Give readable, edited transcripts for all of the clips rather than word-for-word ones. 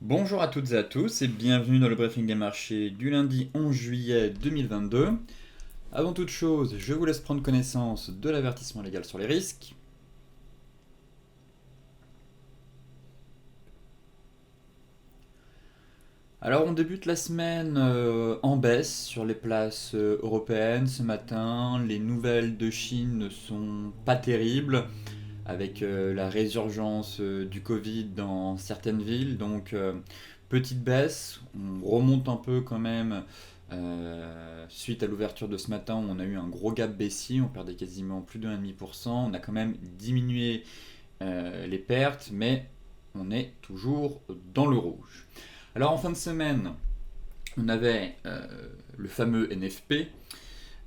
Bonjour à toutes et à tous et bienvenue dans le briefing des marchés du lundi 11 juillet 2022. Avant toute chose, je vous laisse prendre connaissance de l'avertissement légal sur les risques. Alors on débute la semaine en baisse sur les places européennes ce matin. Les nouvelles de Chine ne sont pas terribles avec la résurgence du Covid dans certaines villes. Donc petite baisse, on remonte un peu quand même suite à l'ouverture de ce matin où on a eu un gros gap baissier, on perdait quasiment plus de 1,5%. On a quand même diminué les pertes, mais on est toujours dans le rouge. Alors en fin de semaine, on avait le fameux NFP,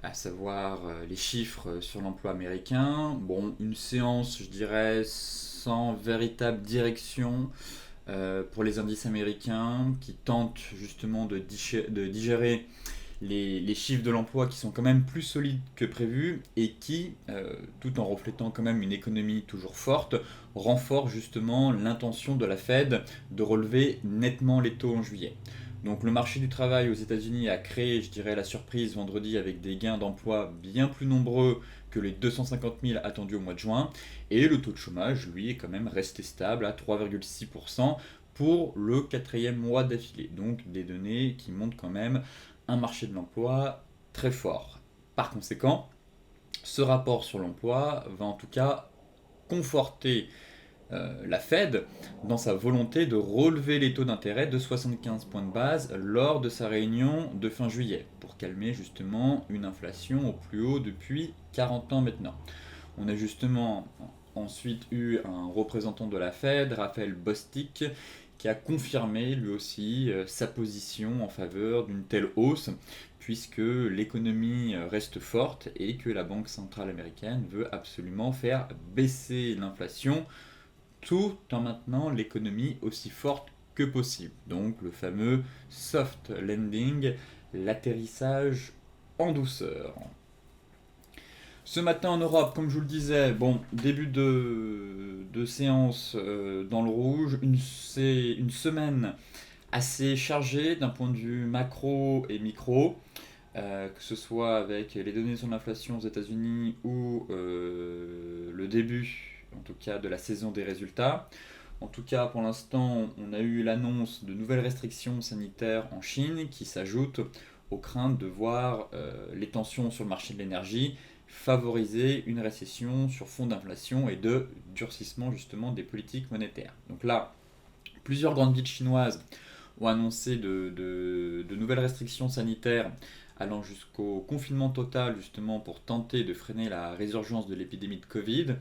à savoir les chiffres sur l'emploi américain. Bon, une séance, je dirais, sans véritable direction pour les indices américains qui tentent justement de digérer les chiffres de l'emploi qui sont quand même plus solides que prévu et qui, tout en reflétant quand même une économie toujours forte, renforcent justement l'intention de la Fed de relever nettement les taux en juillet. Donc le marché du travail aux États-Unis a créé, je dirais, la surprise vendredi avec des gains d'emploi bien plus nombreux que les 250 000 attendus au mois de juin. Et le taux de chômage, lui, est quand même resté stable à 3,6% pour le quatrième mois d'affilée. Donc des données qui montrent quand même un marché de l'emploi très fort. Par conséquent, ce rapport sur l'emploi va en tout cas conforter la Fed dans sa volonté de relever les taux d'intérêt de 75 points de base lors de sa réunion de fin juillet, pour calmer justement une inflation au plus haut depuis 40 ans maintenant. On a justement ensuite eu un représentant de la Fed, Raphaël Bostic, qui a confirmé lui aussi sa position en faveur d'une telle hausse, puisque l'économie reste forte et que la Banque centrale américaine veut absolument faire baisser l'inflation tout en maintenant l'économie aussi forte que possible. Donc le fameux soft landing, l'atterrissage en douceur. Ce matin en Europe, comme je vous le disais, bon, début de séance dans le rouge, c'est une semaine assez chargée d'un point de vue macro et micro, que ce soit avec les données sur l'inflation aux États-Unis ou le début, en tout cas, de la saison des résultats. En tout cas, pour l'instant, on a eu l'annonce de nouvelles restrictions sanitaires en Chine qui s'ajoutent aux craintes de voir les tensions sur le marché de l'énergie favoriser une récession sur fond d'inflation et de durcissement justement des politiques monétaires. Donc là, plusieurs grandes villes chinoises ont annoncé de nouvelles restrictions sanitaires allant jusqu'au confinement total justement pour tenter de freiner la résurgence de l'épidémie de Covid.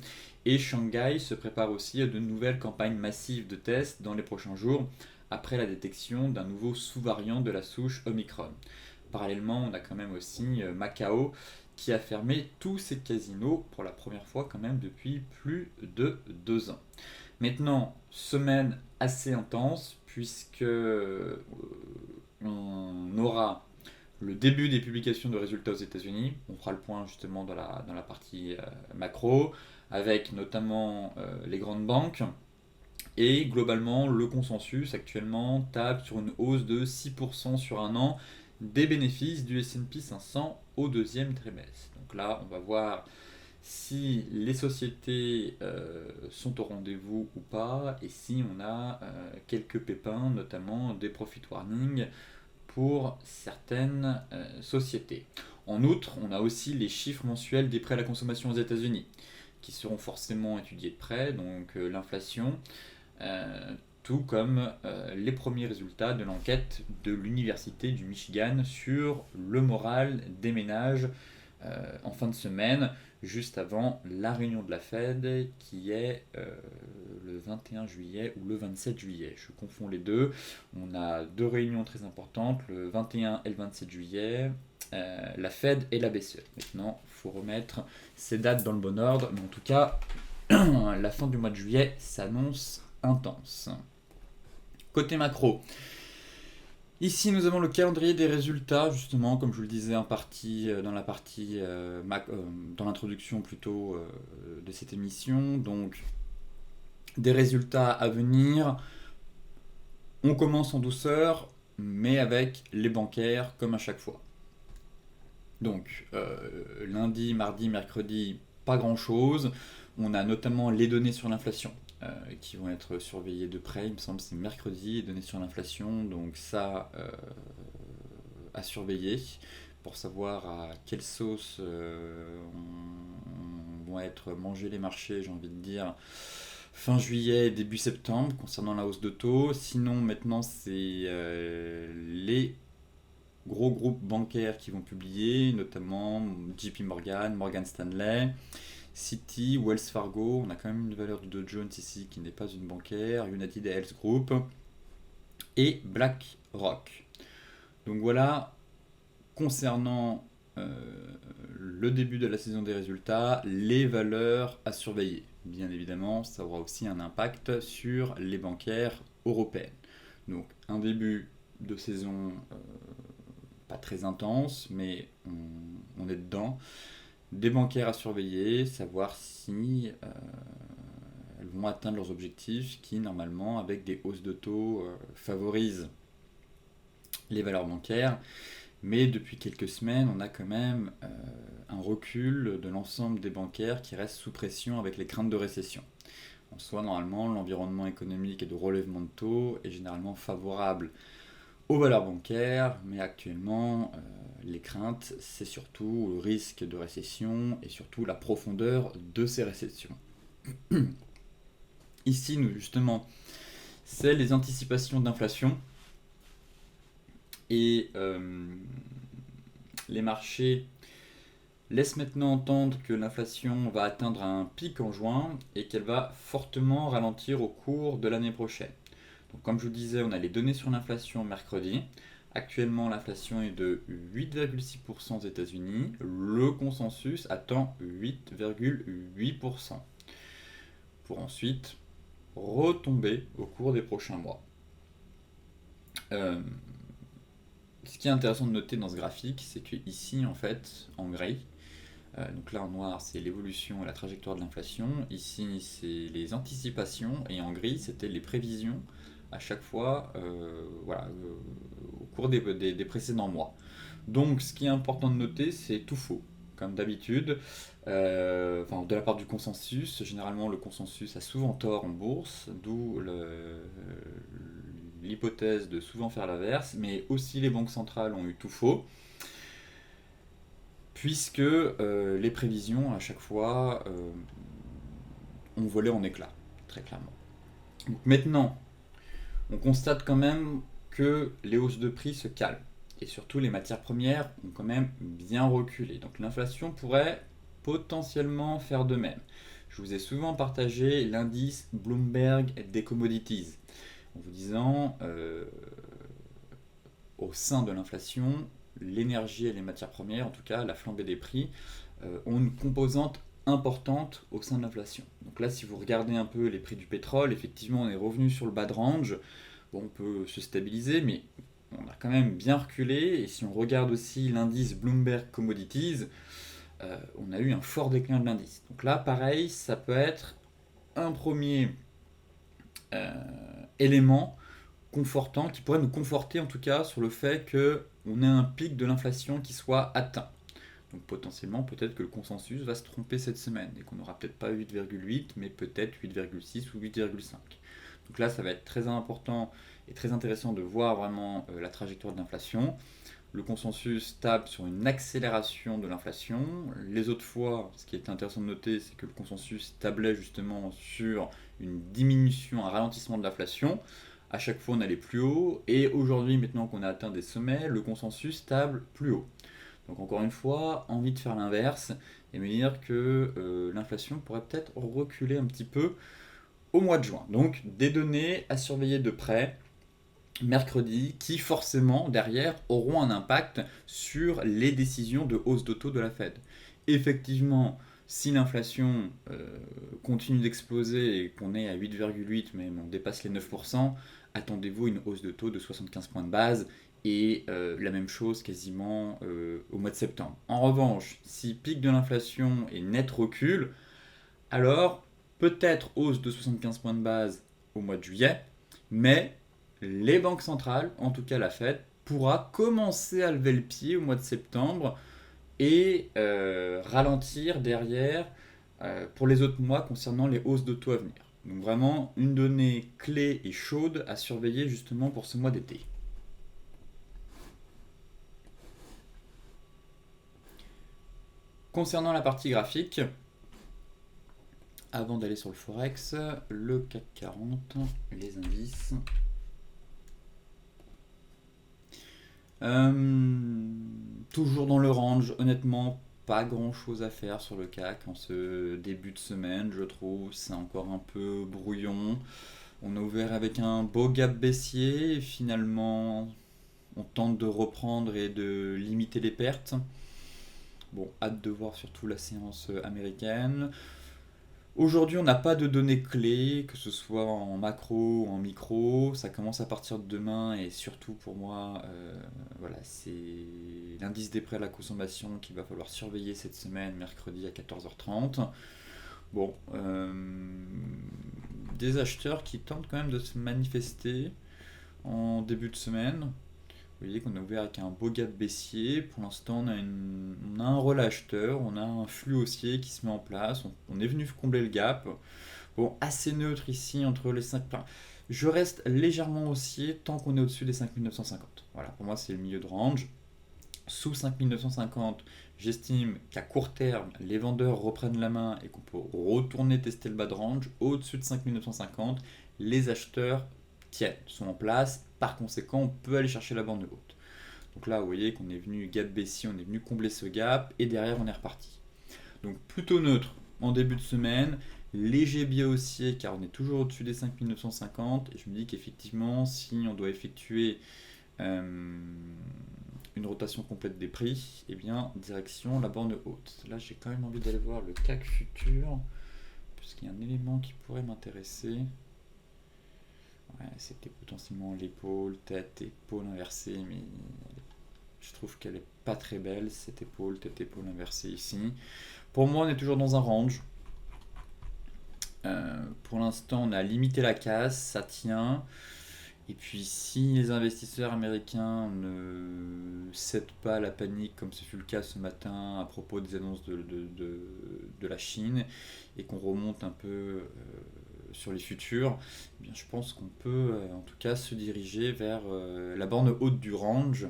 Et Shanghai se prépare aussi à de nouvelles campagnes massives de tests dans les prochains jours après la détection d'un nouveau sous-variant de la souche Omicron. Parallèlement, on a quand même aussi Macao qui a fermé tous ses casinos pour la première fois quand même depuis plus de 2 ans. Maintenant, semaine assez intense puisque on aura le début des publications de résultats aux États-Unis. On fera le point justement dans la partie macro, avec notamment les grandes banques. Et globalement, le consensus actuellement table sur une hausse de 6% sur un an des bénéfices du S&P 500 au deuxième trimestre. Donc là, on va voir si les sociétés sont au rendez-vous ou pas, et si on a quelques pépins, notamment des profit warnings pour certaines sociétés. En outre, on a aussi les chiffres mensuels des prêts à la consommation aux États-Unis, qui seront forcément étudiés de près, donc l'inflation, tout comme les premiers résultats de l'enquête de l'Université du Michigan sur le moral des ménages en fin de semaine, juste avant la réunion de la Fed qui est le 21 juillet ou le 27 juillet. Je confonds les deux. On a deux réunions très importantes, le 21 et le 27 juillet, la Fed et la BCE. Maintenant, il faut remettre ces dates dans le bon ordre, mais en tout cas, la fin du mois de juillet s'annonce intense. Côté macro, ici, nous avons le calendrier des résultats, justement, comme je vous le disais en partie, dans l'introduction plutôt de cette émission. Donc, des résultats à venir. On commence en douceur, mais avec les bancaires comme à chaque fois. Donc, lundi, mardi, mercredi, pas grand-chose. On a notamment les données sur l'inflation qui vont être surveillées de près. Il me semble que c'est mercredi, les données sur l'inflation. Donc ça, à surveiller pour savoir à quelle sauce vont être mangés les marchés, j'ai envie de dire, fin juillet, début septembre, concernant la hausse de taux. Sinon, maintenant, c'est les gros groupes bancaires qui vont publier, notamment JP Morgan, Morgan Stanley, Citi, Wells Fargo. On a quand même une valeur du Dow Jones ici qui n'est pas une bancaire, United Health Group et BlackRock. Donc voilà, concernant le début de la saison des résultats, les valeurs à surveiller. Bien évidemment, ça aura aussi un impact sur les bancaires européennes. Donc un début de saison pas très intense, mais on est dedans. Des bancaires à surveiller, savoir si elles vont atteindre leurs objectifs qui, normalement, avec des hausses de taux, favorisent les valeurs bancaires. Mais depuis quelques semaines, on a quand même un recul de l'ensemble des bancaires qui restent sous pression avec les craintes de récession. En soi, normalement, l'environnement économique et de relèvement de taux est généralement favorable aux valeurs bancaires, mais actuellement, les craintes, c'est surtout le risque de récession et surtout la profondeur de ces récessions. Ici, nous, justement, c'est les anticipations d'inflation. Et les marchés laissent maintenant entendre que l'inflation va atteindre un pic en juin et qu'elle va fortement ralentir au cours de l'année prochaine. Donc, comme je vous disais, on a les données sur l'inflation mercredi. Actuellement, l'inflation est de 8,6% aux États-Unis. Le consensus attend 8,8%. Pour ensuite retomber au cours des prochains mois. Ce qui est intéressant de noter dans ce graphique, c'est que ici, en fait, en gris, donc là en noir, c'est l'évolution et la trajectoire de l'inflation. Ici, c'est les anticipations. Et en gris, c'était les prévisions à chaque fois au cours des précédents mois. Donc, ce qui est important de noter, c'est tout faux. Comme d'habitude, de la part du consensus, généralement le consensus a souvent tort en bourse, d'où l'hypothèse de souvent faire l'inverse, mais aussi les banques centrales ont eu tout faux, puisque les prévisions à chaque fois ont volé en éclats, très clairement. Donc maintenant, on constate quand même que les hausses de prix se calment. Et surtout, les matières premières ont quand même bien reculé. Donc l'inflation pourrait potentiellement faire de même. Je vous ai souvent partagé l'indice Bloomberg des commodities, en vous disant, au sein de l'inflation, l'énergie et les matières premières, en tout cas la flambée des prix, ont une composante importante au sein de l'inflation. Donc là, si vous regardez un peu les prix du pétrole, effectivement, on est revenu sur le bas de range. Bon, on peut se stabiliser, mais on a quand même bien reculé. Et si on regarde aussi l'indice Bloomberg Commodities, on a eu un fort déclin de l'indice. Donc là, pareil, ça peut être un premier élément confortant, qui pourrait nous conforter en tout cas sur le fait qu'on ait un pic de l'inflation qui soit atteint. Donc potentiellement, peut-être que le consensus va se tromper cette semaine et qu'on n'aura peut-être pas 8,8, mais peut-être 8,6 ou 8,5. Donc là, ça va être très important et très intéressant de voir vraiment la trajectoire de l'inflation. Le consensus table sur une accélération de l'inflation. Les autres fois, ce qui est intéressant de noter, c'est que le consensus tablait justement sur une diminution, un ralentissement de l'inflation. À chaque fois, on allait plus haut. Et aujourd'hui, maintenant qu'on a atteint des sommets, le consensus table plus haut. Donc encore une fois, envie de faire l'inverse et me dire que l'inflation pourrait peut-être reculer un petit peu au mois de juin. Donc des données à surveiller de près mercredi qui forcément derrière auront un impact sur les décisions de hausse de taux de la Fed. Effectivement, si l'inflation continue d'exploser et qu'on est à 8,8, même on dépasse les 9%, attendez-vous une hausse de taux de 75 points de base et la même chose quasiment au mois de septembre. En revanche, si pic de l'inflation et net recul, alors peut-être hausse de 75 points de base au mois de juillet, mais les banques centrales, en tout cas la Fed, pourra commencer à lever le pied au mois de septembre et ralentir derrière pour les autres mois concernant les hausses de taux à venir. Donc vraiment une donnée clé et chaude à surveiller justement pour ce mois d'été. Concernant la partie graphique, avant d'aller sur le Forex, le CAC 40, les indices. Toujours dans le range, honnêtement, pas grand chose à faire sur le CAC en ce début de semaine, je trouve. C'est encore un peu brouillon. On a ouvert avec un beau gap baissier et finalement on tente de reprendre et de limiter les pertes. Bon, hâte de voir surtout la séance américaine. Aujourd'hui, on n'a pas de données clés, que ce soit en macro ou en micro. Ça commence à partir de demain et surtout pour moi, voilà, c'est l'indice des prêts à la consommation qu'il va falloir surveiller cette semaine, mercredi à 14h30. Bon, des acheteurs qui tentent quand même de se manifester en début de semaine. Vous voyez qu'on a ouvert avec un beau gap baissier. Pour l'instant, on a un relais acheteur, on a un flux haussier qui se met en place. On est venu combler le gap. Bon, assez neutre ici entre les 5. Enfin, je reste légèrement haussier tant qu'on est au-dessus des 5950. Voilà, pour moi, c'est le milieu de range. Sous 5950, j'estime qu'à court terme, les vendeurs reprennent la main et qu'on peut retourner tester le bas de range. Au-dessus de 5950, les acheteurs tiennent, sont en place. Par conséquent, on peut aller chercher la bande haute. Donc là, vous voyez qu'on est venu gap baissier, on est venu combler ce gap et derrière, on est reparti. Donc plutôt neutre en début de semaine, léger biais haussier car on est toujours au-dessus des 5950 et je me dis qu'effectivement, si on doit effectuer une rotation complète des prix, et bien direction la borne haute. Là, j'ai quand même envie d'aller voir le CAC futur puisqu'il y a un élément qui pourrait m'intéresser. Ouais, c'était potentiellement l'épaule, tête, épaule inversée, mais je trouve qu'elle est pas très belle, cette épaule, tête, épaule inversée ici. Pour moi, on est toujours dans un range. Pour l'instant, on a limité la casse, ça tient. Et puis, si les investisseurs américains ne cèdent pas à la panique, comme ce fut le cas ce matin à propos des annonces de la Chine, et qu'on remonte un peu sur les futurs, eh bien, je pense qu'on peut en tout cas se diriger vers la borne haute du range,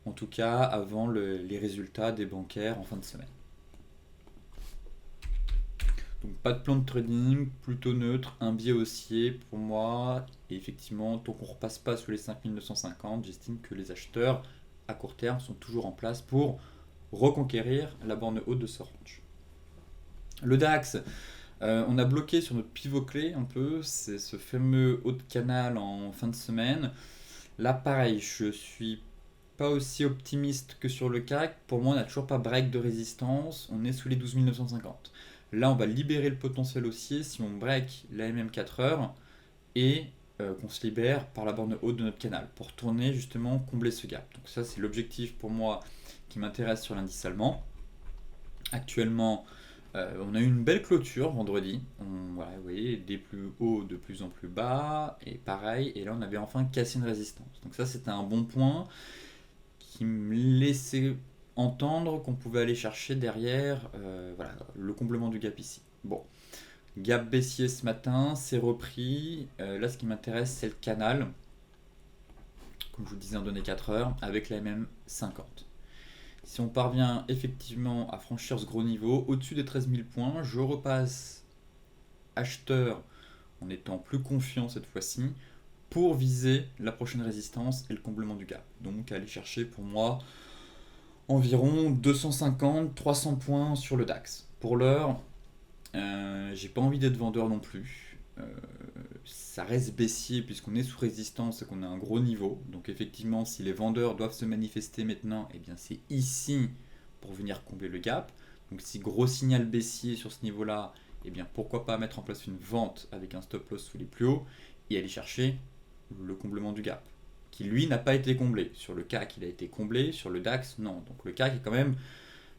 en tout cas avant les résultats des bancaires en fin de semaine. Donc pas de plan de trading, plutôt neutre, un biais haussier pour moi. Et effectivement, tant qu'on ne repasse pas sous les 5950, j'estime que les acheteurs à court terme sont toujours en place pour reconquérir la borne haute de ce range. Le DAX, on a bloqué sur notre pivot clé un peu, c'est ce fameux haut de canal en fin de semaine. Là pareil, je suis pas aussi optimiste que sur le CAC. Pour moi, on n'a toujours pas break de résistance, on est sous les 12 950. Là, on va libérer le potentiel haussier si on break la MM 4 heures et qu'on se libère par la borne haute de notre canal pour tourner justement combler ce gap. Donc ça, c'est l'objectif pour moi qui m'intéresse sur l'indice allemand. Actuellement, on a eu une belle clôture vendredi. Voilà, vous voyez, des plus hauts de plus en plus bas et pareil. Et là, on avait enfin cassé une résistance. Donc ça, c'était un bon point qui me laissait entendre qu'on pouvait aller chercher derrière voilà, le comblement du gap ici. Bon, gap baissier ce matin, c'est repris. Là, ce qui m'intéresse, c'est le canal, comme je vous le disais en données 4 heures, avec la MM50. Si on parvient effectivement à franchir ce gros niveau, au-dessus des 13 000 points, je repasse acheteur en étant plus confiant cette fois-ci pour viser la prochaine résistance et le comblement du gap. Donc aller chercher pour moi environ 250-300 points sur le DAX. Pour l'heure, j'ai pas envie d'être vendeur non plus. Ça reste baissier puisqu'on est sous résistance et qu'on a un gros niveau. Donc effectivement, si les vendeurs doivent se manifester maintenant, eh bien c'est ici pour venir combler le gap. Donc si gros signal baissier sur ce niveau-là, eh bien pourquoi pas mettre en place une vente avec un stop loss sous les plus hauts et aller chercher le comblement du gap, qui lui n'a pas été comblé. Sur le CAC, il a été comblé, sur le DAX, non. Donc le CAC est quand même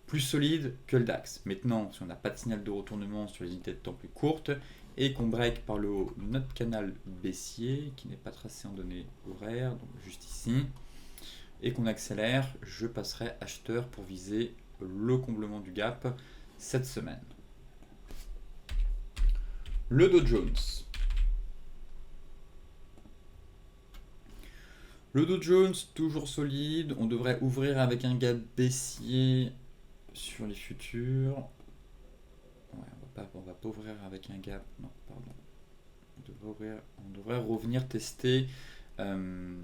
plus solide que le DAX. Maintenant, si on n'a pas de signal de retournement sur les unités de temps plus courtes, et qu'on break par le haut notre canal baissier qui n'est pas tracé en données horaires, donc juste ici, et qu'on accélère, je passerai acheteur pour viser le comblement du gap cette semaine. Le Dow Jones. Le Dow Jones, toujours solide. On devrait ouvrir avec un gap baissier sur les futurs. Ouais, on va pas ouvrir avec un gap. Non, pardon. On devrait revenir tester le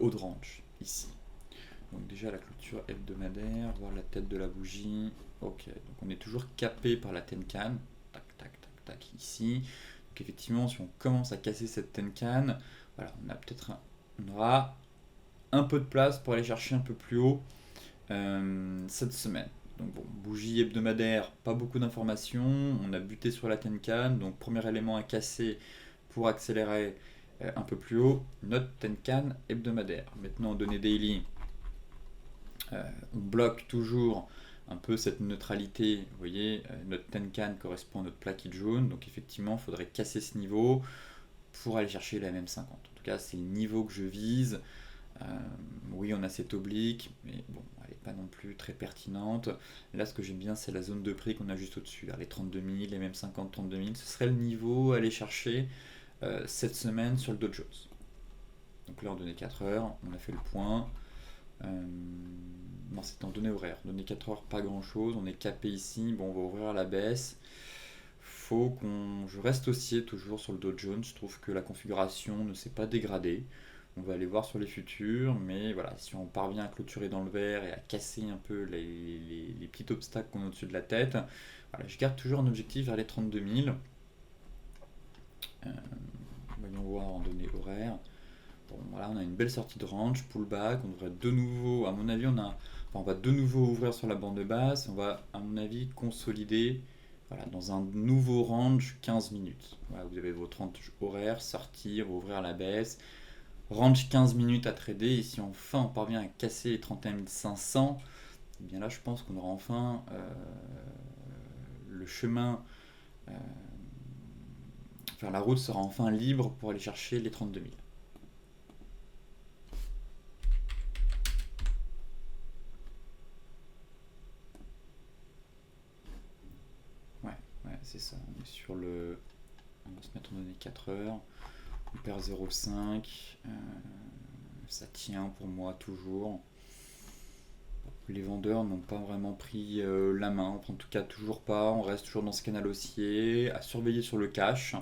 haut de range, ici. Donc déjà la clôture hebdomadaire, voir la tête de la bougie. Ok, donc on est toujours capé par la Tenkan. Tac, tac, tac, tac, ici. Donc effectivement, si on commence à casser cette Tenkan, voilà, on aura un peu de place pour aller chercher un peu plus haut cette semaine. Donc bon, bougie hebdomadaire, pas beaucoup d'informations. On a buté sur la Tenkan, donc premier élément à casser pour accélérer un peu plus haut, notre Tenkan hebdomadaire. Maintenant, en données daily, on bloque toujours un peu cette neutralité. Vous voyez, notre Tenkan correspond à notre plaquette jaune, donc effectivement, il faudrait casser ce niveau pour aller chercher la MM50. En tout cas, c'est le niveau que je vise. Oui, on a cette oblique, mais bon, elle n'est pas non plus très pertinente. Là, ce que j'aime bien, c'est la zone de prix qu'on a juste au-dessus. Les 32 000, les mêmes 50, 32 000, ce serait le niveau à aller chercher cette semaine sur le Dow Jones. Donc là, en données 4 heures, on a fait le point. Non, c'est en données horaires. Données 4 heures, pas grand-chose. On est capé ici. Bon, on va ouvrir à la baisse. Je reste haussier toujours sur le Dow Jones. Je trouve que la configuration ne s'est pas dégradée. On va aller voir sur les futurs, mais voilà, si on parvient à clôturer dans le vert et à casser un peu les petits obstacles qu'on a au-dessus de la tête, voilà, je garde toujours un objectif vers les 32 000. Voyons voir en données horaires. Bon, voilà, on a une belle sortie de range, pullback, on devrait de nouveau, à mon avis, on va de nouveau ouvrir sur la bande basse, on va, à mon avis, consolider voilà, dans un nouveau range 15 minutes. Voilà, vous avez votre range horaire, sortir, ouvrir à la baisse. Range 15 minutes à trader, et si enfin on parvient à casser les 31 500, et bien là je pense qu'on aura enfin le chemin, enfin la route sera enfin libre pour aller chercher les 32 000. Ouais, c'est ça, on est sur le... On va se mettre en données 4 heures, on perd 0,5, ça tient pour moi toujours. Les vendeurs n'ont pas vraiment pris la main, en tout cas toujours pas, on reste toujours dans ce canal haussier, à surveiller sur le cash,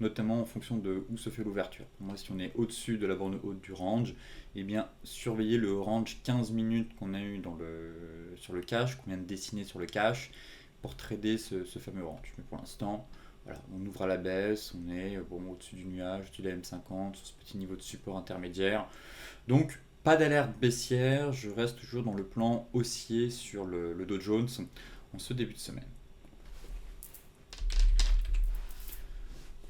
notamment en fonction de où se fait l'ouverture. Pour moi, si on est au-dessus de la borne haute du range, eh bien surveiller le range 15 minutes qu'on a eu sur le cash, qu'on vient de dessiner sur le cash, pour trader ce fameux range. Mais pour l'instant, voilà, on ouvre à la baisse, on est au-dessus du nuage, au-dessus de la M50, sur ce petit niveau de support intermédiaire. Donc, pas d'alerte baissière, je reste toujours dans le plan haussier sur le Dow Jones en ce début de semaine.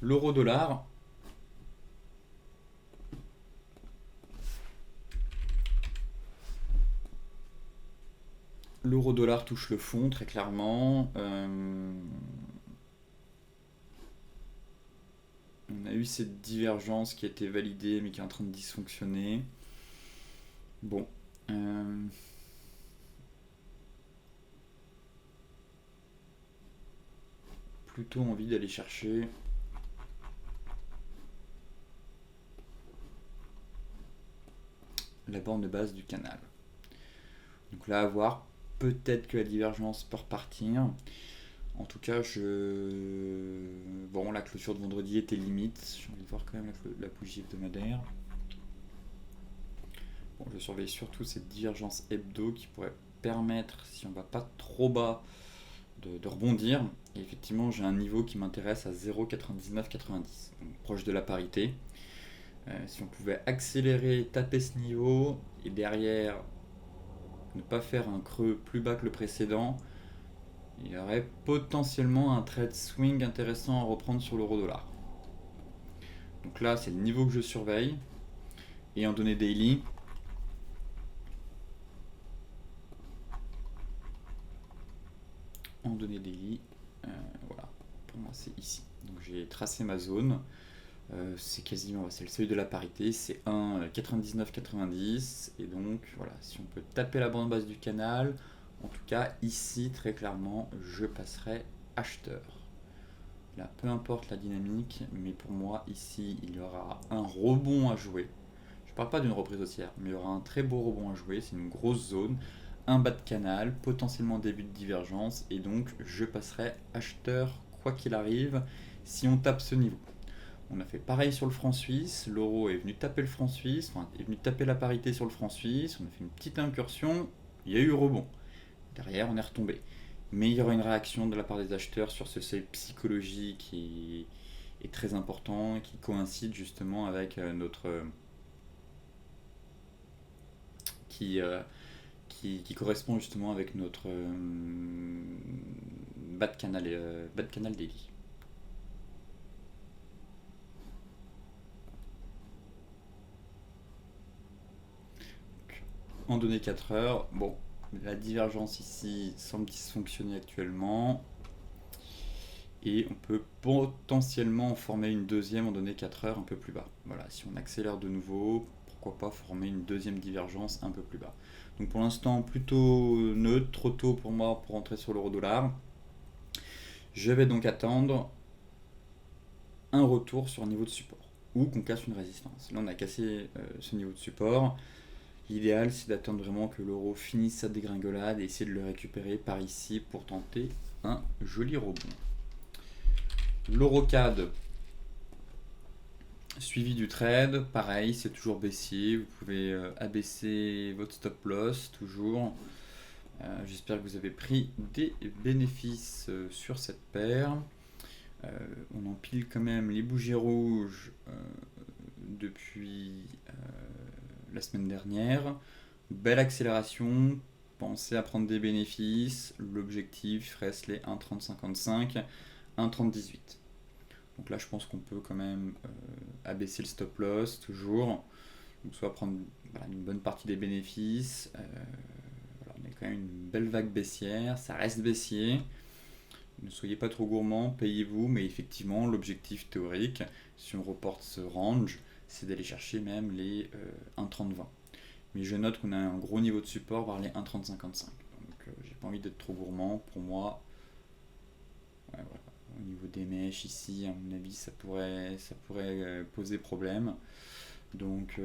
L'euro-dollar. L'euro-dollar touche le fond très clairement. On a eu cette divergence qui a été validée mais qui est en train de dysfonctionner. Bon. Plutôt envie d'aller chercher la borne de base du canal. Donc là, à voir. Peut-être que la divergence peut repartir. En tout cas, bon, la clôture de vendredi était limite. J'ai envie de voir quand même la bougie hebdomadaire. Bon, je surveille surtout cette divergence hebdo qui pourrait permettre, si on va pas trop bas, de rebondir. Et effectivement, j'ai un niveau qui m'intéresse à 0,9990, donc proche de la parité. Si on pouvait accélérer, taper ce niveau, et derrière ne pas faire un creux plus bas que le précédent, il y aurait potentiellement un trade swing intéressant à reprendre sur l'euro-dollar. Donc là, c'est le niveau que je surveille. Et en données daily, voilà, pour moi c'est ici. passer ma zone. C'est quasiment, c'est le seuil de la parité, c'est 1,99,90 et donc voilà, si on peut taper la bande basse du canal, en tout cas ici très clairement je passerai acheteur. Là, peu importe la dynamique, mais pour moi ici il y aura un rebond à jouer. Je parle pas d'une reprise haussière, mais il y aura un très beau rebond à jouer, c'est une grosse zone, un bas de canal, potentiellement début de divergence et donc je passerai acheteur quoi qu'il arrive si on tape ce niveau. On a fait pareil sur le franc suisse, l'euro est venu taper le franc suisse, enfin est venu taper la parité sur le franc suisse, on a fait une petite incursion, il y a eu rebond. Derrière, on est retombé. Mais il y aura une réaction de la part des acheteurs sur ce seuil psychologique qui est très important, qui coïncide justement avec qui, euh, qui correspond justement avec notre bas de canal daily. En données 4 heures, bon, la divergence ici semble dysfonctionner actuellement. Et on peut potentiellement en former une deuxième en données 4 heures un peu plus bas. Voilà, si on accélère de nouveau, pourquoi pas former une deuxième divergence un peu plus bas. Donc pour l'instant, plutôt neutre, trop tôt pour moi pour entrer sur l'euro-dollar. Je vais donc attendre un retour sur un niveau de support ou qu'on casse une résistance. Là, on a cassé ce niveau de support. L'idéal, c'est d'attendre vraiment que l'euro finisse sa dégringolade et essayer de le récupérer par ici pour tenter un joli rebond. L'Eurocad suivi du trade, pareil, c'est toujours baissier. Vous pouvez abaisser votre stop loss toujours. J'espère que vous avez pris des bénéfices sur cette paire. On empile quand même les bougies rouges depuis la semaine dernière. Belle accélération. Pensez à prendre des bénéfices. L'objectif reste les 1,3055, 1,3018. Donc là, je pense qu'on peut quand même abaisser le stop loss toujours. Donc soit prendre une bonne partie des bénéfices. On a quand même une belle vague baissière. Ça reste baissier. Ne soyez pas trop gourmand, payez-vous. Mais effectivement, l'objectif théorique, si on reporte ce range, c'est d'aller chercher même les 1,3020. Mais je note qu'on a un gros niveau de support vers les 1,3055. Donc j'ai pas envie d'être trop gourmand. Pour moi, ouais, voilà. Au niveau des mèches ici, à mon avis, ça pourrait poser problème. Donc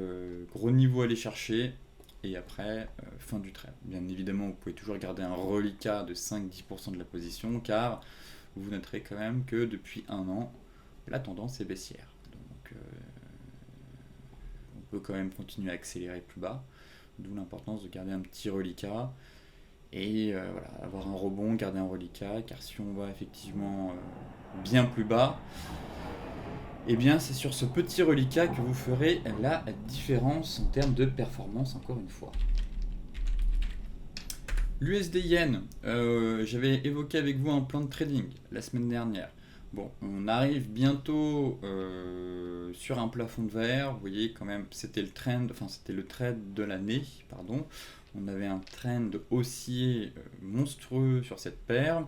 gros niveau à aller chercher. Et après, fin du trade. Bien évidemment, vous pouvez toujours garder un reliquat de 5-10% de la position, car vous noterez quand même que depuis un an, la tendance est baissière. Donc on peut quand même continuer à accélérer plus bas. D'où l'importance de garder un petit reliquat. Et voilà, avoir un rebond, garder un reliquat, car si on va effectivement bien plus bas, et bien c'est sur ce petit reliquat que vous ferez la différence en termes de performance, encore une fois. L'USD Yen, j'avais évoqué avec vous un plan de trading la semaine dernière. Bon, on arrive bientôt sur un plafond de verre. Vous voyez quand même, c'était le trade de l'année, pardon. On avait un trend haussier monstrueux sur cette paire.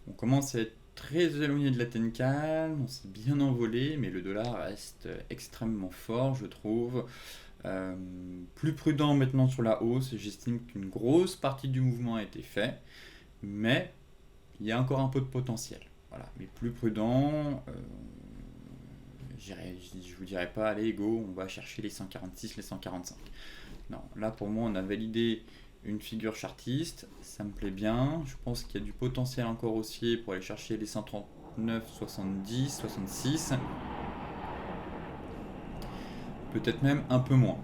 On commence à être très éloigné de la Tenkan, on s'est bien envolé, mais le dollar reste extrêmement fort, je trouve. Plus prudent maintenant sur la hausse, j'estime qu'une grosse partie du mouvement a été fait, mais il y a encore un peu de potentiel. Voilà, mais plus prudent, je vous dirais pas, allez, go, on va chercher les 146, les 145. Non, là pour moi on a validé une figure chartiste, ça me plaît bien. Je pense qu'il y a du potentiel encore haussier pour aller chercher les 139, 70, 66. Peut-être même un peu moins.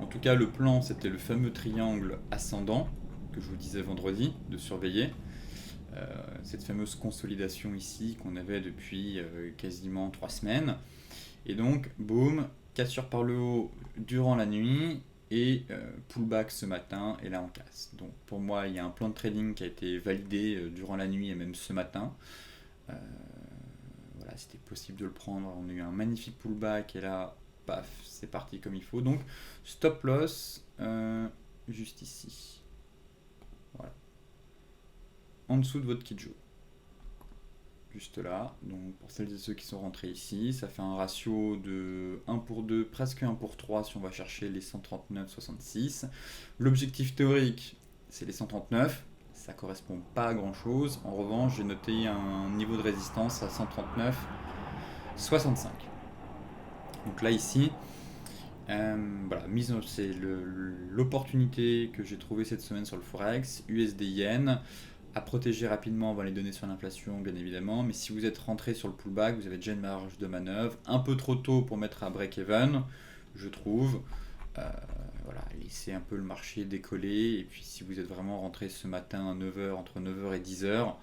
En tout cas, le plan c'était le fameux triangle ascendant que je vous disais vendredi de surveiller. Cette fameuse consolidation ici qu'on avait depuis quasiment 3 semaines. Et donc, boum, cassure par le haut durant la nuit. Et pullback ce matin, et là on casse. Donc pour moi, il y a un plan de trading qui a été validé durant la nuit et même ce matin. Voilà, c'était possible de le prendre. On a eu un magnifique pullback et là, paf, c'est parti comme il faut. Donc stop loss juste ici. Voilà. En dessous de votre Kijou. juste là. Donc pour celles et ceux qui sont rentrés ici, ça fait un ratio de 1 pour 2, presque 1 pour 3 si on va chercher les 139,66. L'objectif théorique, c'est les 139. Ça correspond pas à grand chose. En revanche, j'ai noté un niveau de résistance à 139,65. Donc là ici, voilà, c'est l'opportunité que j'ai trouvée cette semaine sur le Forex, USD Yen, à protéger rapidement avant les données sur l'inflation, bien évidemment. Mais si vous êtes rentré sur le pullback, vous avez déjà une marge de manœuvre. Un peu trop tôt pour mettre à break-even, je trouve. Voilà, laissez un peu le marché décoller. Et puis si vous êtes vraiment rentré ce matin à 9h, entre 9h et 10h,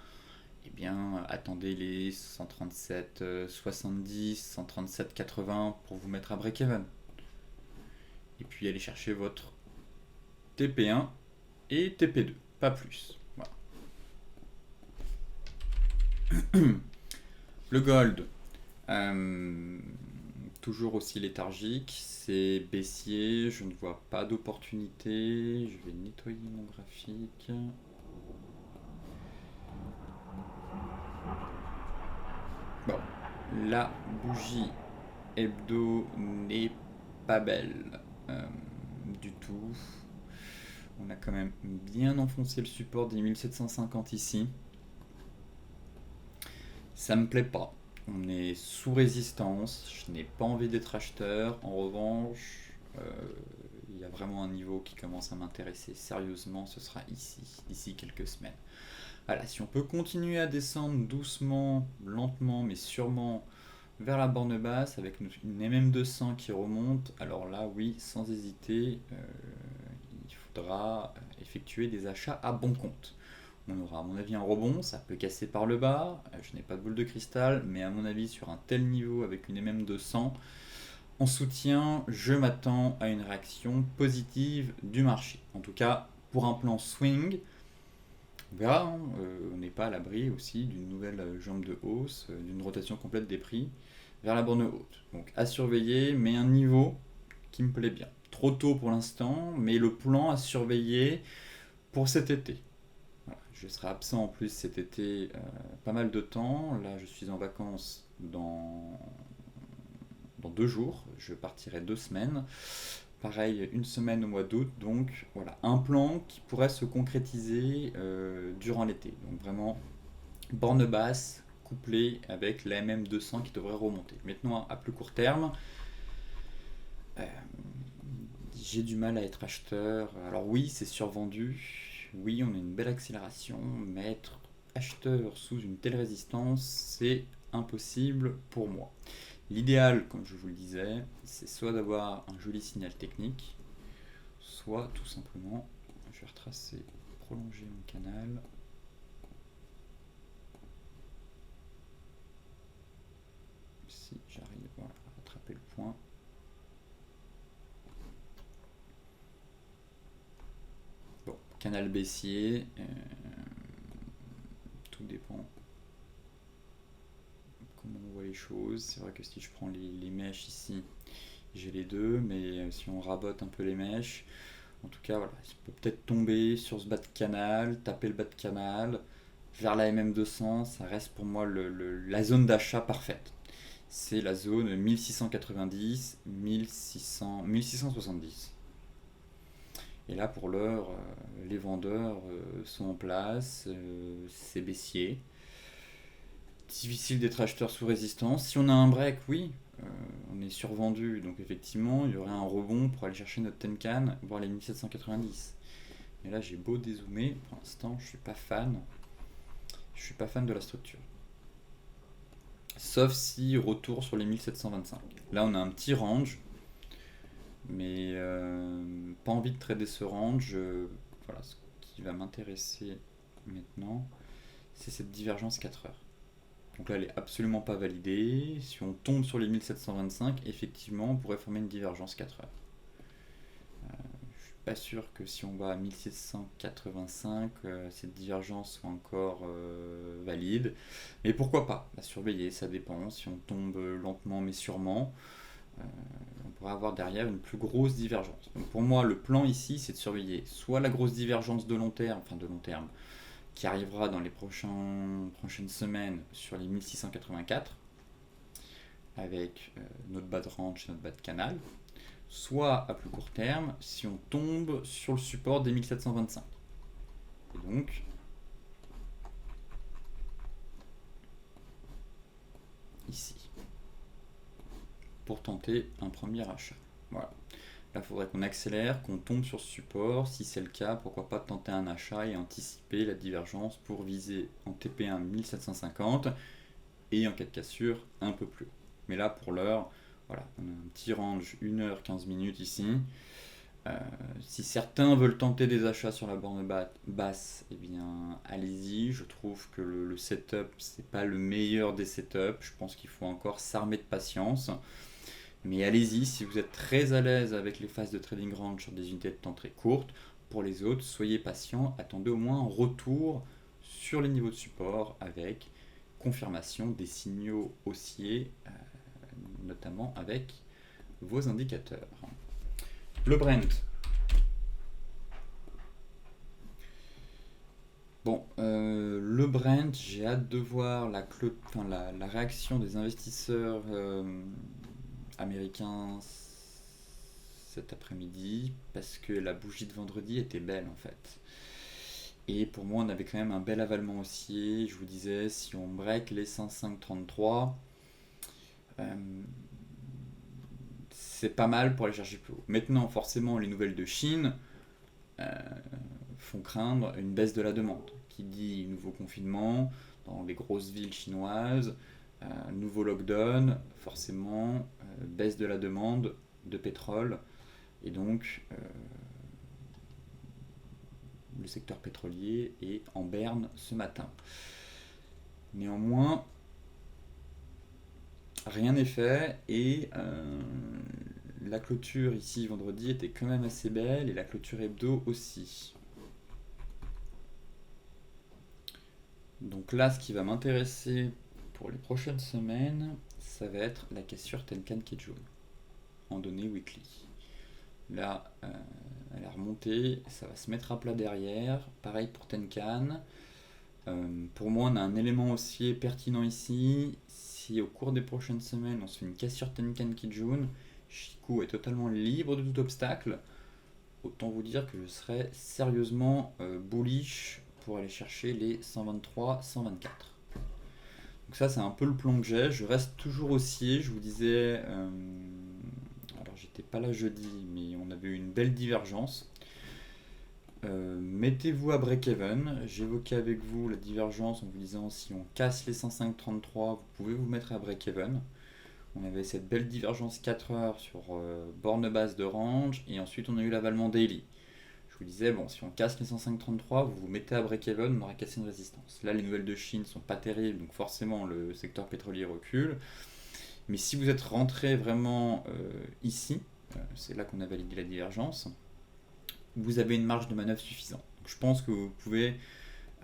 eh bien attendez les 137,70, 137,80 pour vous mettre à break-even. Et puis allez chercher votre TP1 et TP2, pas plus. Voilà. Le gold, toujours aussi léthargique, c'est baissier, je ne vois pas d'opportunité. Je vais nettoyer mon graphique. Bon, la bougie hebdo n'est pas belle du tout. On a quand même bien enfoncé le support des 1750 ici. Ça me plaît pas. On est sous résistance. Je n'ai pas envie d'être acheteur. En revanche, il y a vraiment un niveau qui commence à m'intéresser sérieusement. Ce sera ici, d'ici quelques semaines. Voilà, si on peut continuer à descendre doucement, lentement, mais sûrement vers la borne basse avec une MM200 qui remonte, alors là, oui, sans hésiter, il faudra effectuer des achats à bon compte. On aura à mon avis un rebond, ça peut casser par le bas, je n'ai pas de boule de cristal, mais à mon avis sur un tel niveau avec une MM200, en soutien, je m'attends à une réaction positive du marché. En tout cas, pour un plan swing, on verra, hein, on n'est pas à l'abri aussi d'une nouvelle jambe de hausse, d'une rotation complète des prix vers la borne haute. Donc à surveiller, mais un niveau qui me plaît bien. Trop tôt pour l'instant, mais le plan à surveiller pour cet été. Voilà, je serai absent en plus cet été pas mal de temps. Là, je suis en vacances dans 2 jours. Je partirai 2 semaines. Pareil, une semaine au mois d'août. Donc voilà, un plan qui pourrait se concrétiser durant l'été. Donc vraiment, borne basse couplée avec la MM200 qui devrait remonter. Maintenant, à plus court terme, j'ai du mal à être acheteur. Alors oui, c'est survendu. Oui, on a une belle accélération, mais être acheteur sous une telle résistance, c'est impossible pour moi. L'idéal, comme je vous le disais, c'est soit d'avoir un joli signal technique, soit tout simplement, je vais retracer, prolonger mon canal. Si j'arrive voilà, à rattraper le point. Bon, canal baissier, tout dépend comment on voit les choses. C'est vrai que si je prends les mèches ici, j'ai les deux, mais si on rabote un peu les mèches, en tout cas, voilà, on peut peut-être tomber sur ce bas de canal, taper le bas de canal, vers la MM200, ça reste pour moi la zone d'achat parfaite. C'est la zone 1690, 1670. Et là, pour l'heure, les vendeurs sont en place, c'est baissier. Difficile d'être acheteur sous résistance. Si on a un break, oui, on est survendu, donc effectivement, il y aurait un rebond pour aller chercher notre Tenkan, voir les 1790. Mais là, j'ai beau dézoomer, pour l'instant, je suis pas fan. Je suis pas fan de la structure. Sauf si retour sur les 1725. Là, on a un petit range, mais pas envie de trader ce range. Voilà, ce qui va m'intéresser maintenant, c'est cette divergence 4 heures. Donc là, elle est absolument pas validée. Si on tombe sur les 1725, effectivement, on pourrait former une divergence 4 heures. Je suis pas sûr que si on va à 1785, cette divergence soit encore valide. Mais pourquoi pas? À surveiller, ça dépend. Si on tombe lentement mais sûrement, on pourra avoir derrière une plus grosse divergence. Donc pour moi, le plan ici, c'est de surveiller soit la grosse divergence de long terme, qui arrivera dans les prochaines semaines sur les 1684, avec notre bas de range et notre bas de canal, soit à plus court terme si on tombe sur le support des 1725. Et donc, ici, pour tenter un premier achat. Voilà. Là, il faudrait qu'on accélère, qu'on tombe sur ce support. Si c'est le cas, pourquoi pas tenter un achat et anticiper la divergence pour viser en TP1 1750 et en cas de cassure un peu plus haut. Mais là, pour l'heure, voilà, on a un petit range 1h15 minutes ici. Si certains veulent tenter des achats sur la borne basse, eh bien allez-y. Je trouve que le setup, c'est pas le meilleur des setups. Je pense qu'il faut encore s'armer de patience. Mais allez-y, si vous êtes très à l'aise avec les phases de trading range sur des unités de temps très courtes, pour les autres, soyez patient, attendez au moins un retour sur les niveaux de support avec confirmation des signaux haussiers, notamment avec vos indicateurs. Le Brent. Bon, le Brent, j'ai hâte de voir la réaction des investisseurs américains cet après-midi, parce que la bougie de vendredi était belle en fait. Et pour moi, on avait quand même un bel avalement haussier. Je vous disais, si on break les 105,33, c'est pas mal pour aller chercher plus haut. Maintenant, forcément, les nouvelles de Chine font craindre une baisse de la demande. Qui dit nouveau confinement dans les grosses villes chinoises, nouveau lockdown, forcément baisse de la demande de pétrole. Et donc, le secteur pétrolier est en berne ce matin. Néanmoins, rien n'est fait et la clôture ici vendredi était quand même assez belle et la clôture hebdo aussi. Donc là, ce qui va m'intéresser pour les prochaines semaines, ça va être la cassure Tenkan Kijun en données weekly. Là, elle a remonté, ça va se mettre à plat derrière. Pareil pour Tenkan. Pour moi, on a un élément haussier pertinent ici. Si au cours des prochaines semaines, on se fait une cassure Tenkan Kijun, Chikou est totalement libre de tout obstacle. Autant vous dire que je serais sérieusement bullish pour aller chercher les 123, 124. Donc ça, c'est un peu le plan que j'ai. Je reste toujours haussier. Je vous disais, alors j'étais pas là jeudi, mais on avait eu une belle divergence. Mettez-vous à break-even. J'évoquais avec vous la divergence en vous disant si on casse les 105,33, vous pouvez vous mettre à break-even. On avait cette belle divergence 4 heures sur borne basse de range et ensuite on a eu l'avalement daily. Je vous disais, bon, si on casse les 105,33, vous vous mettez à break-even, on aura cassé une résistance. Là, les nouvelles de Chine sont pas terribles, donc forcément le secteur pétrolier recule. Mais si vous êtes rentré vraiment ici, c'est là qu'on a validé la divergence, vous avez une marge de manœuvre suffisante. Donc, je pense que vous pouvez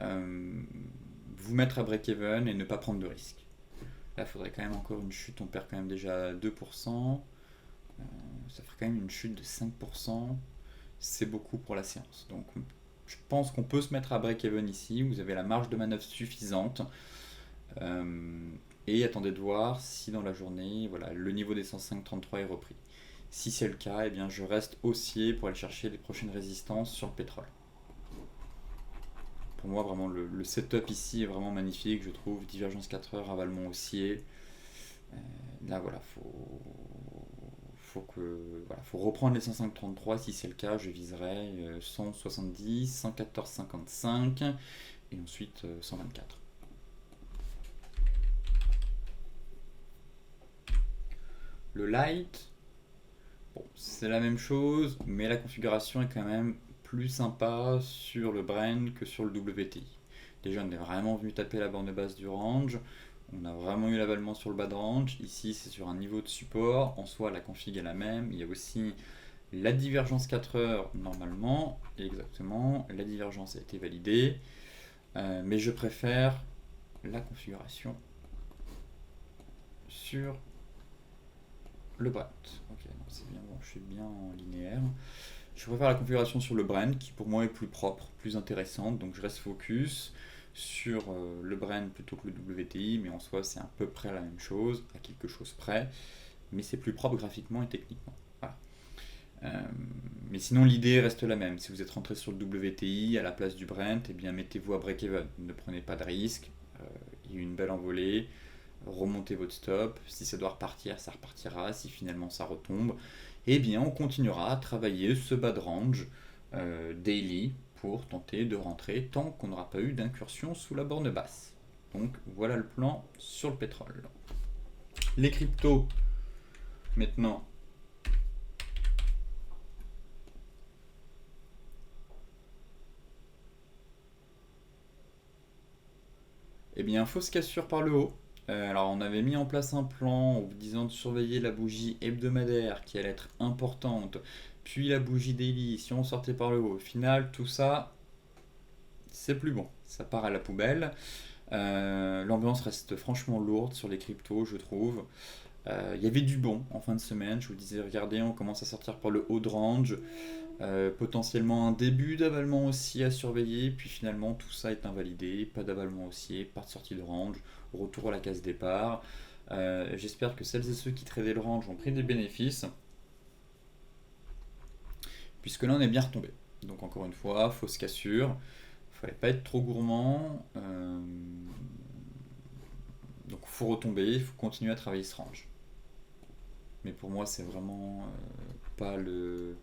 vous mettre à break-even et ne pas prendre de risques. Là, il faudrait quand même encore une chute, on perd quand même déjà 2%, ça ferait quand même une chute de 5%, c'est beaucoup pour la séance. Donc je pense qu'on peut se mettre à break-even ici, vous avez la marge de manœuvre suffisante, et attendez de voir si dans la journée, voilà, le niveau des 105,33 est repris. Si c'est le cas, eh bien, je reste haussier pour aller chercher les prochaines résistances sur le pétrole. Pour moi, vraiment, le setup ici est vraiment magnifique, je trouve. Divergence 4 heures, avalement haussier. Là, voilà, faut reprendre les 105,33. Si c'est le cas, je viserai 170, 114,55 et ensuite 124. Le light, bon, c'est la même chose, mais la configuration est quand même plus sympa sur le Brent que sur le WTI. Déjà, on est vraiment venu taper la borne basse du range. On a vraiment eu l'avalement sur le bas de range. Ici, c'est sur un niveau de support. En soi, la config est la même. Il y a aussi la divergence 4 heures normalement. Exactement. La divergence a été validée. Mais je préfère la configuration sur le Brent. Ok, c'est bien. Bon, je suis bien en linéaire. Je préfère la configuration sur le Brent qui pour moi est plus propre, plus intéressante. Donc je reste focus. sur le Brent plutôt que le WTI, mais en soi c'est à peu près la même chose, à quelque chose près, mais c'est plus propre graphiquement et techniquement. Voilà. Euh, mais sinon l'idée reste la même. Si vous êtes rentré sur le WTI à la place du Brent, eh bien mettez-vous à break-even. Ne prenez pas de risque. Il y a eu une belle envolée. Remontez votre stop. Si ça doit repartir, ça repartira. Si finalement ça retombe, eh bien on continuera à travailler ce bas de range daily pour tenter de rentrer tant qu'on n'aura pas eu d'incursion sous la borne basse. Donc voilà le plan sur le pétrole. Les cryptos, maintenant. Eh bien, fausse cassure par le haut. Alors, on avait mis en place un plan en vous disant de surveiller la bougie hebdomadaire qui allait être importante, puis la bougie daily si on sortait par le haut. Au final, tout ça, c'est plus bon. Ça part à la poubelle. L'ambiance reste franchement lourde sur les cryptos, je trouve. Il y avait du bon en fin de semaine. Je vous disais, regardez, on commence à sortir par le haut de range. Potentiellement un début d'avalement haussier à surveiller, puis finalement tout ça est invalidé, pas d'avalement haussier, pas de sortie de range, retour à la case départ. J'espère que celles et ceux qui tradaient le range ont pris des bénéfices, puisque là on est bien retombé. Donc encore une fois, fausse cassure, fallait pas être trop gourmand, donc faut retomber, il faut continuer à travailler ce range. Mais pour moi c'est vraiment pas le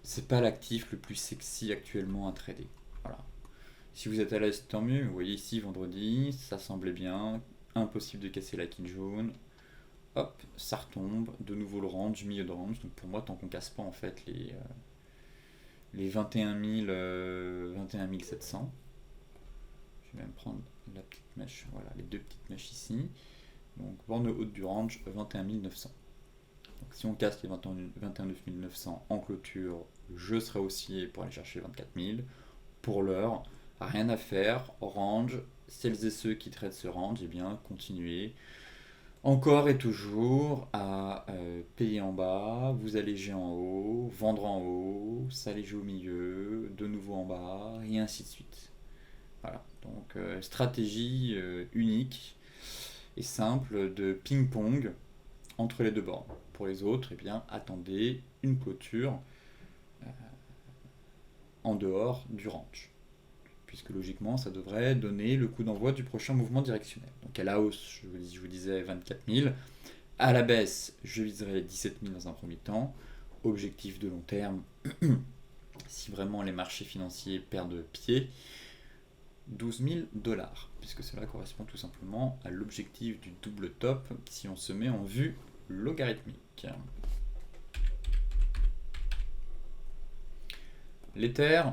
c'est pas l'actif le plus sexy actuellement à trader. Voilà. Si vous êtes à l'aise, tant mieux. Vous voyez ici, vendredi, ça semblait bien. Impossible de casser la kill jaune. Hop, ça retombe. De nouveau le range, milieu de range. Donc pour moi, tant qu'on casse pas en fait les 21 000, 21 700. Je vais même prendre la petite mèche. Voilà, les deux petites mèches ici. Donc borne haute du range, 21 900. Donc si on casse les 29 900 en clôture, je serai haussier pour aller chercher 24 000. Pour l'heure, rien à faire. Range, celles et ceux qui traitent ce range, eh bien, continuez encore et toujours à payer en bas, vous alléger en haut, vendre en haut, s'alléger au milieu, de nouveau en bas, et ainsi de suite. Voilà, donc stratégie unique et simple de ping-pong entre les deux bornes. Pour les autres, eh bien, attendez une clôture en dehors du range. Puisque logiquement, ça devrait donner le coup d'envoi du prochain mouvement directionnel. Donc à la hausse, je vous disais 24 000. À la baisse, je viserai 17 000 dans un premier temps. Objectif de long terme, si vraiment les marchés financiers perdent pied, 12 000 dollars, puisque cela correspond tout simplement à l'objectif du double top si on se met en vue logarithmique. L'Ether,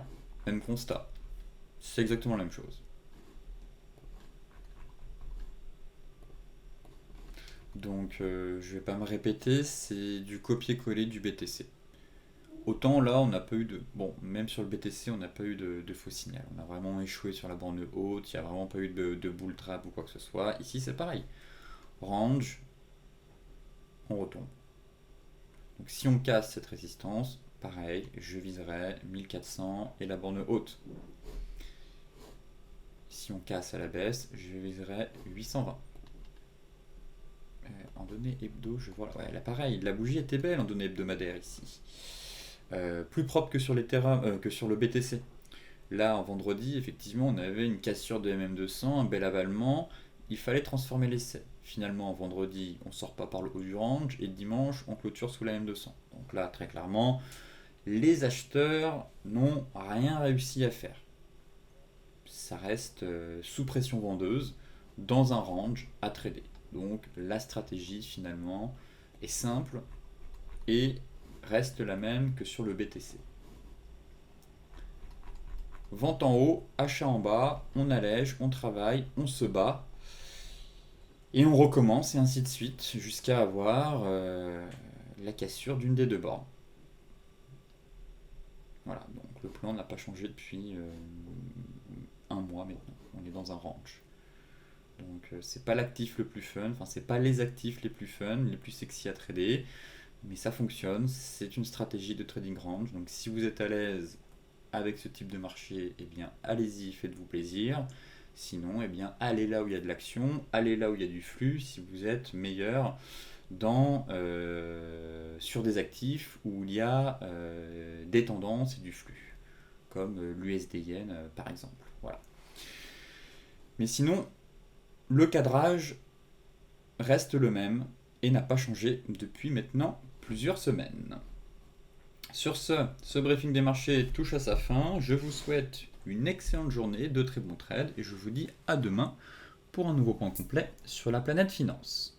même constat. C'est exactement la même chose. Donc je vais pas me répéter, c'est du copier-coller du BTC. Autant là, on n'a pas eu de... Bon, même sur le BTC, on n'a pas eu de faux signal. On a vraiment échoué sur la borne haute, il n'y a vraiment pas eu de bull trap ou quoi que ce soit. Ici, c'est pareil. Range, on retombe. Donc si on casse cette résistance, pareil, je viserai 1400 et la borne haute. Si on casse à la baisse, je viserai 820. En données hebdo, je vois. Ouais, là pareil, la bougie était belle en données hebdomadaires ici. Plus propre que sur, que sur le BTC. Là, en vendredi, effectivement, on avait une cassure de MM200, un bel avalement. Il fallait transformer l'essai. Finalement, en vendredi, on sort pas par le haut du range et dimanche, on clôture sous la M200. Donc là, très clairement, les acheteurs n'ont rien réussi à faire. Ça reste sous pression vendeuse dans un range à trader. Donc la stratégie finalement est simple et reste la même que sur le BTC. Vente en haut, achat en bas, on allège, on travaille, on se bat et on recommence et ainsi de suite jusqu'à avoir la cassure d'une des deux bornes. Voilà, donc le plan n'a pas changé depuis un mois maintenant. On est dans un range. Donc c'est pas l'actif le plus fun, enfin c'est pas les actifs les plus fun, les plus sexy à trader, mais ça fonctionne, c'est une stratégie de trading range. Donc si vous êtes à l'aise avec ce type de marché, eh bien allez-y, faites-vous plaisir. Sinon, eh bien, allez là où il y a de l'action, allez là où il y a du flux si vous êtes meilleur sur des actifs où il y a des tendances et du flux, comme l'USD-Yen par exemple. Voilà. Mais sinon, le cadrage reste le même et n'a pas changé depuis maintenant plusieurs semaines. Sur ce briefing des marchés touche à sa fin. Je vous souhaite une excellente journée, de très bons trades et je vous dis à demain pour un nouveau point complet sur la planète finance.